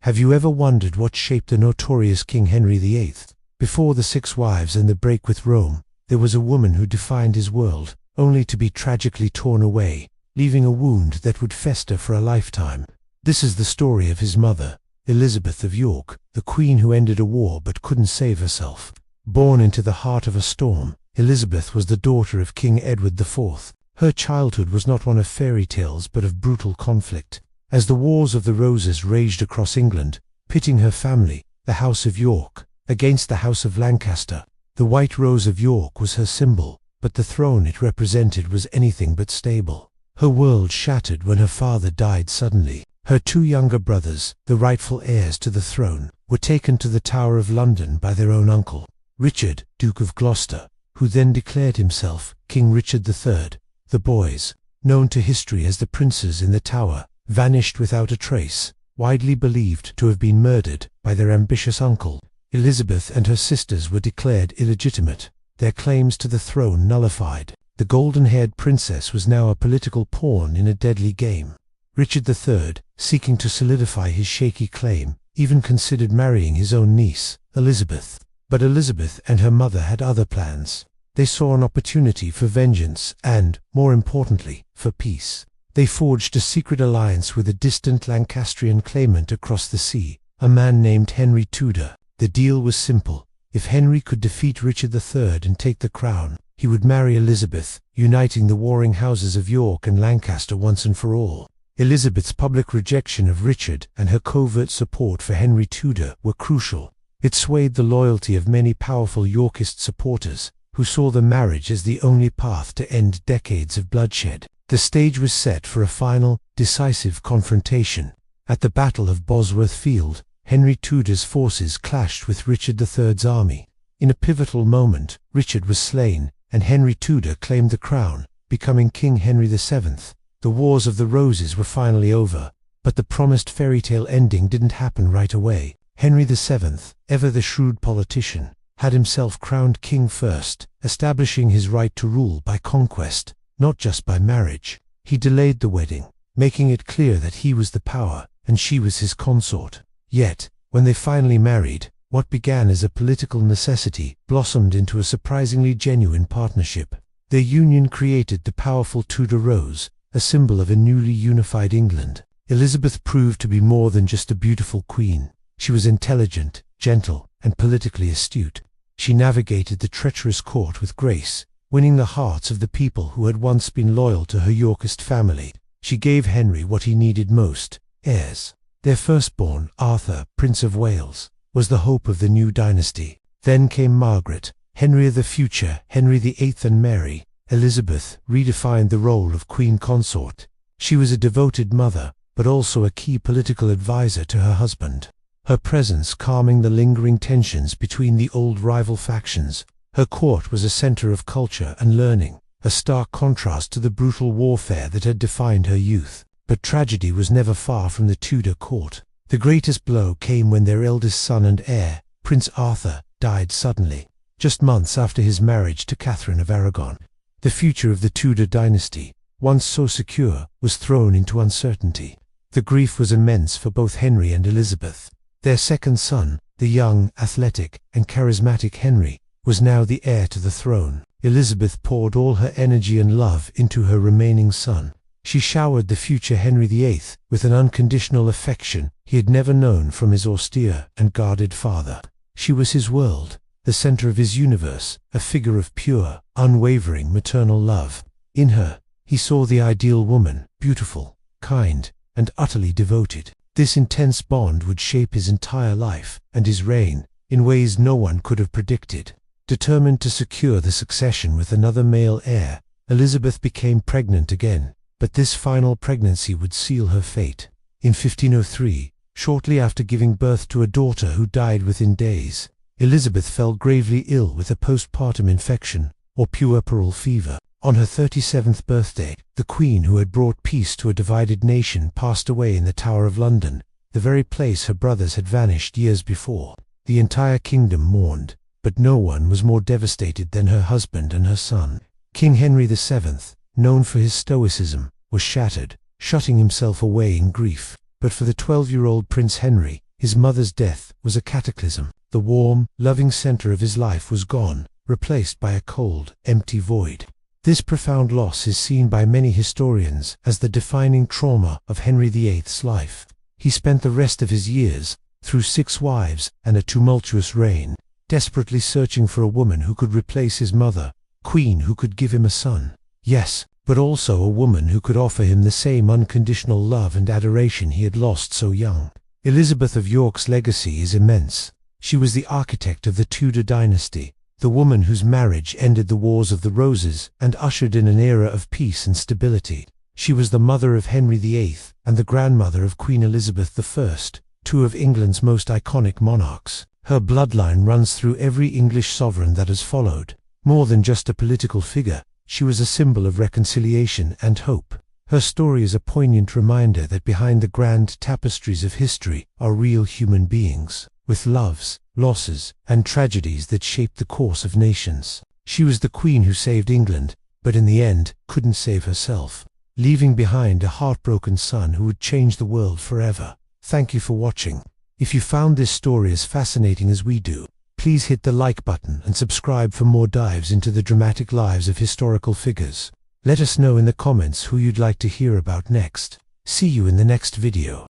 Have you ever wondered what shaped the notorious King Henry VIII? Before the 6 wives and the break with Rome, there was a woman who defined his world, only to be tragically torn away, leaving a wound that would fester for a lifetime. This is the story of his mother, Elizabeth of York, the queen who ended a war but couldn't save herself. Born into the heart of a storm, Elizabeth was the daughter of King Edward IV. Her childhood was not one of fairy tales but of brutal conflict. As the Wars of the Roses raged across England, pitting her family, the House of York, against the House of Lancaster, the White Rose of York was her symbol, but the throne it represented was anything but stable. Her world shattered when her father died suddenly. Her 2 younger brothers, the rightful heirs to the throne, were taken to the Tower of London by their own uncle, Richard, Duke of Gloucester, who then declared himself King Richard III. The boys, known to history as the princes in the Tower, vanished without a trace, widely believed to have been murdered by their ambitious uncle. Elizabeth and her sisters were declared illegitimate, their claims to the throne nullified. The golden-haired princess was now a political pawn in a deadly game. Richard III, seeking to solidify his shaky claim, even considered marrying his own niece, Elizabeth. But Elizabeth and her mother had other plans. They saw an opportunity for vengeance and, more importantly, for peace. They forged a secret alliance with a distant Lancastrian claimant across the sea, a man named Henry Tudor. The deal was simple. If Henry could defeat Richard III and take the crown, he would marry Elizabeth, uniting the warring houses of York and Lancaster once and for all. Elizabeth's public rejection of Richard and her covert support for Henry Tudor were crucial. It swayed the loyalty of many powerful Yorkist supporters, who saw the marriage as the only path to end decades of bloodshed. The stage was set for a final, decisive confrontation. At the Battle of Bosworth Field, Henry Tudor's forces clashed with Richard III's army. In a pivotal moment, Richard was slain, and Henry Tudor claimed the crown, becoming King Henry VII. The Wars of the Roses were finally over, but the promised fairy tale ending didn't happen right away. Henry VII, ever the shrewd politician, had himself crowned king first, establishing his right to rule by conquest, not just by marriage. He delayed the wedding, making it clear that he was the power, and she was his consort. Yet, when they finally married, what began as a political necessity blossomed into a surprisingly genuine partnership. Their union created the powerful Tudor Rose, a symbol of a newly unified England. Elizabeth proved to be more than just a beautiful queen. She was intelligent, gentle, and politically astute. She navigated the treacherous court with grace, winning the hearts of the people who had once been loyal to her Yorkist family. She gave Henry what he needed most: heirs. Their firstborn, Arthur, Prince of Wales, was the hope of the new dynasty. Then came Margaret, Henry of the future. Henry VIII and Mary, Elizabeth, redefined the role of queen consort. She was a devoted mother, but also a key political advisor to her husband. Her presence calming the lingering tensions between the old rival factions. Her court was a center of culture and learning, a stark contrast to the brutal warfare that had defined her youth. But tragedy was never far from the Tudor court. The greatest blow came when their eldest son and heir, Prince Arthur, died suddenly, just months after his marriage to Catherine of Aragon. The future of the Tudor dynasty, once so secure, was thrown into uncertainty. The grief was immense for both Henry and Elizabeth. Their second son, the young, athletic, and charismatic Henry, was now the heir to the throne. Elizabeth poured all her energy and love into her remaining son. She showered the future Henry VIII with an unconditional affection he had never known from his austere and guarded father. She was his world, the center of his universe, a figure of pure, unwavering maternal love. In her, he saw the ideal woman, beautiful, kind, and utterly devoted. This intense bond would shape his entire life and his reign in ways no one could have predicted. Determined to secure the succession with another male heir, Elizabeth became pregnant again, but this final pregnancy would seal her fate. In 1503, shortly after giving birth to a daughter who died within days, Elizabeth fell gravely ill with a postpartum infection, or puerperal fever. On her 37th birthday, the Queen who had brought peace to a divided nation passed away in the Tower of London, the very place her brothers had vanished years before. The entire kingdom mourned, but no one was more devastated than her husband and her son. King Henry VII, known for his stoicism, was shattered, shutting himself away in grief. But for the 12-year-old Prince Henry, His mother's death was a cataclysm. The warm, loving center of his life was gone, replaced by a cold, empty void. This profound loss is seen by many historians as the defining trauma of Henry VIII's life. He spent the rest of his years, through 6 wives and a tumultuous reign, desperately searching for a woman who could replace his mother, queen who could give him a son. Yes, but also a woman who could offer him the same unconditional love and adoration he had lost so young. Elizabeth of York's legacy is immense. She was the architect of the Tudor dynasty, the woman whose marriage ended the Wars of the Roses and ushered in an era of peace and stability. She was the mother of Henry VIII and the grandmother of Queen Elizabeth I, 2 of England's most iconic monarchs. Her bloodline runs through every English sovereign that has followed. More than just a political figure, she was a symbol of reconciliation and hope. Her story is a poignant reminder that behind the grand tapestries of history are real human beings, with loves, losses, and tragedies that shaped the course of nations. She was the queen who saved England, but in the end couldn't save herself, leaving behind a heartbroken son who would change the world forever. Thank you for watching. If you found this story as fascinating as we do, please hit the like button and subscribe for more dives into the dramatic lives of historical figures. Let us know in the comments who you'd like to hear about next. See you in the next video.